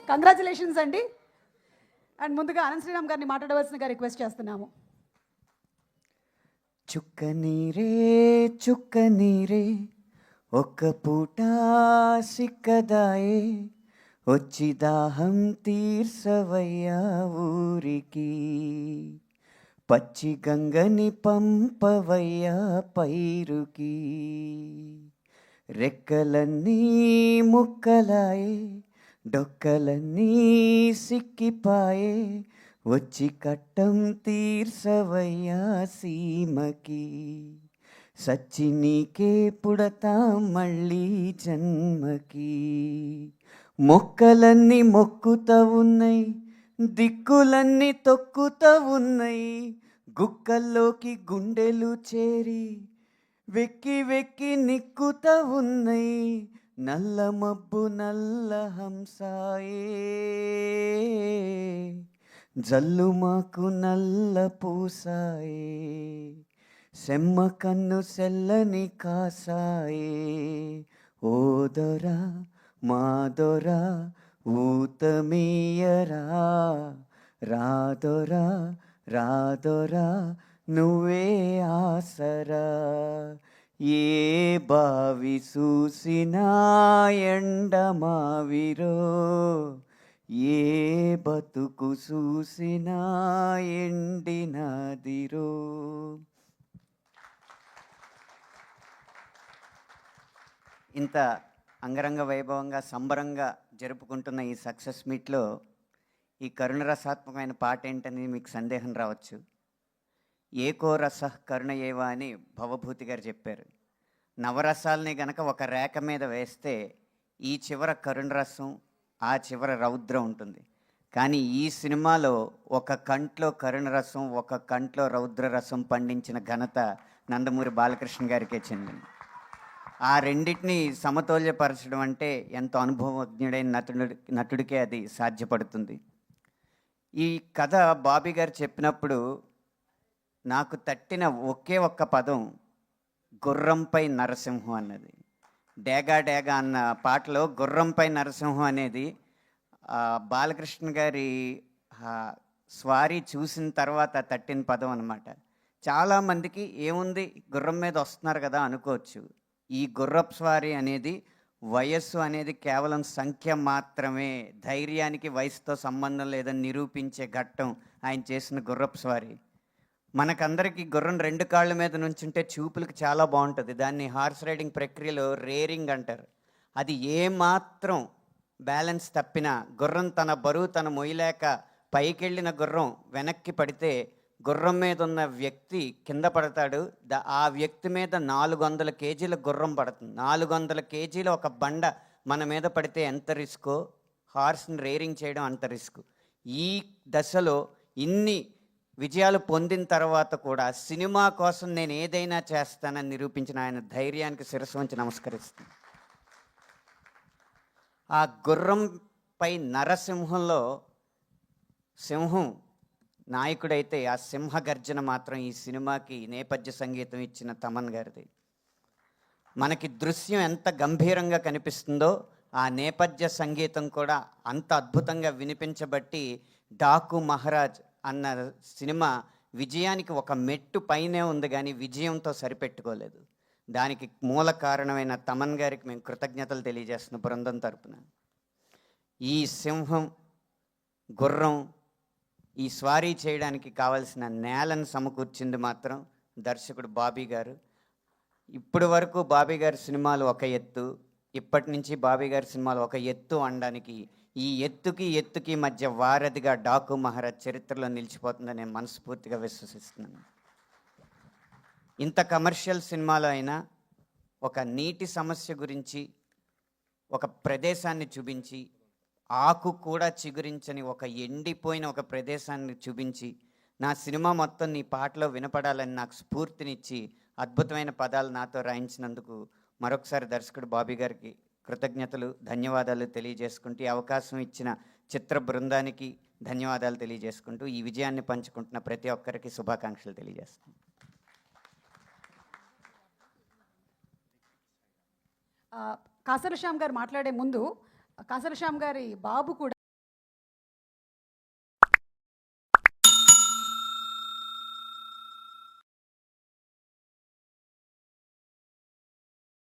Congratulations అండి. And ముందుగా అనంత్ శ్రీరామ్ గారిని మాట్లాడవలసిందిగా రిక్వెస్ట్ చేస్తున్నాము. చుక్క నీరే చుక్క నీరే ఒక్క పూట సిక్కదాయే వచ్చి దాహం తీర్సవయ్యా ఊరికి పచ్చి గంగని పంపవయ్యా పైరుకి రెక్కలన్నీ ముక్కలాయే డొక్కలన్నీ సిక్కిపాయే వచ్చి కట్టం తీర్సవయ్యా సీమకి సచ్చి నీకే పుడతా మళ్ళీ జన్మకి మొక్కలన్నీ మొక్కుతా ఉన్నాయి దిక్కులన్నీ తొక్కుతా ఉన్నాయి గుక్కల్లోకి గుండెలు చేరి వెక్కి వెక్కి నిక్కుతా ఉన్నాయి నల్ల మబ్బు నల్ల హంసాయే జల్లు మాకు నల్ల పూసాయే సెమ్మ కన్ను సెల్లని కాసాయే ఓదొరా మాదొరా ఊతమీయరా రాదొరా రాదొరా నువ్వే ఆసరా ఏ బావి చూసినా ఎండమావిరో ఏ బతుకు చూసినా ఎండినాదిరో. ఇంత అంగరంగ వైభవంగా సంబరంగా జరుపుకుంటున్న ఈ సక్సెస్ మీట్లో ఈ కరుణరసాత్మకమైన పాట ఏంటని మీకు సందేహం రావచ్చు. ఏకో రస కరుణ ఏవా అని భవభూతి గారు చెప్పారు. నవరసాలని గనక ఒక రేఖ మీద వేస్తే ఈ చివర కరుణ రసం ఆ చివర రౌద్రం ఉంటుంది. కానీ ఈ సినిమాలో ఒక కంట్లో కరుణ రసం ఒక కంట్లో రౌద్ర రసం పండించిన ఘనత నందమూరి బాలకృష్ణ గారికే చెందింది. ఆ రెండింటిని సమతౌల్యపరచడం అంటే ఎంతో అనుభవజ్ఞుడైన నటుడికే అది సాధ్యపడుతుంది. ఈ కథ బాబీ గారు చెప్పినప్పుడు నాకు తట్టిన ఒకే ఒక్క పదం గుర్రంపై నరసింహం అన్నది. డేగా డేగా అన్న పాటలో గుర్రంపై నరసింహం అనేది బాలకృష్ణ గారి స్వారీ చూసిన తర్వాత తట్టిన పదం అన్నమాట. చాలామందికి ఏముంది గుర్రం మీద వస్తున్నారు కదా అనుకోవచ్చు. ఈ గుర్రపు స్వారీ అనేది వయస్సు అనేది కేవలం సంఖ్య మాత్రమే. ధైర్యానికి వయసుతో సంబంధం లేదని నిరూపించే ఘట్టం ఆయన చేసిన గుర్రపు స్వారీ. మనకందరికీ గుర్రం రెండు కాళ్ళ మీద నుంచుంటే చూపులకు చాలా బాగుంటుంది. దాన్ని హార్స్ రైడింగ్ ప్రక్రియలో రేరింగ్ అంటారు. అది ఏమాత్రం బ్యాలెన్స్ తప్పినా గుర్రం తన బరువు తన మొయ్యలేక పైకెళ్ళిన గుర్రం వెనక్కి పడితే గుర్రం మీద ఉన్న వ్యక్తి కింద పడతాడు. ఆ వ్యక్తి మీద 400 కేజీల గుర్రం పడుతుంది. 400 కేజీల ఒక బండ మన మీద పడితే ఎంత రిస్కో హార్స్ని రేరింగ్ చేయడం అంత రిస్క్. ఈ దశలో ఇన్ని విజయాలు పొందిన తర్వాత కూడా సినిమా కోసం నేను ఏదైనా చేస్తానని నిరూపించిన ఆయన ధైర్యానికి శిరస్సు వంచి నమస్కరిస్తాను. ఆ గుర్రంపై నరసింహంలో సింహం నాయకుడైతే ఆ సింహ గర్జన మాత్రం ఈ సినిమాకి నేపథ్య సంగీతం ఇచ్చిన తమన్ గారిది. మనకి దృశ్యం ఎంత గంభీరంగా కనిపిస్తుందో ఆ నేపథ్య సంగీతం కూడా అంత అద్భుతంగా వినిపించబట్టి డాకు మహారాజ్ అన్న సినిమా విజయానికి ఒక మెట్టు పైనే ఉంది కానీ విజయంతో సరిపెట్టుకోలేదు. దానికి మూల కారణమైన తమన్ గారికి మేము కృతజ్ఞతలు తెలియజేస్తున్న బృందం తరపున. ఈ సింహం గుర్రం ఈ స్వారీ చేయడానికి కావలసిన నేలను సమకూర్చింది మాత్రం దర్శకుడు బాబీ గారు. ఇప్పటి వరకు బాబీ గారి సినిమాలు ఒక ఎత్తు, ఇప్పటి నుంచి బాబీ గారి సినిమాలు ఒక ఎత్తు అనడానికి ఈ ఎత్తుకి మధ్య వారధిగా డాకు మహారాజ్ చరిత్రలో నిలిచిపోతుందని నేను మనస్ఫూర్తిగా విశ్వసిస్తున్నాను. ఇంత కమర్షియల్ సినిమాలో అయినా ఒక నీటి సమస్య గురించి ఒక ప్రదేశాన్ని చూపించి ఆకు కూడా చిగురించని ఒక ఎండిపోయిన ఒక ప్రదేశాన్ని చూపించి నా సినిమా మొత్తం నీ పాటలో వినపడాలని నాకు స్ఫూర్తినిచ్చి అద్భుతమైన పదాలు నాతో రాయించినందుకు మరొకసారి దర్శకుడు బాబీ గారికి కృతజ్ఞతలు ధన్యవాదాలు తెలియజేసుకుంటూ ఈ అవకాశం ఇచ్చిన చిత్ర బృందానికి ధన్యవాదాలు తెలియజేసుకుంటూ ఈ విజయాన్ని పంచుకుంటున్న ప్రతి ఒక్కరికి శుభాకాంక్షలు తెలియజేస్తాను. కాసర శ్యామ్ గారు మాట్లాడే ముందు కాసర శ్యామ్ గారి బాబు కూడా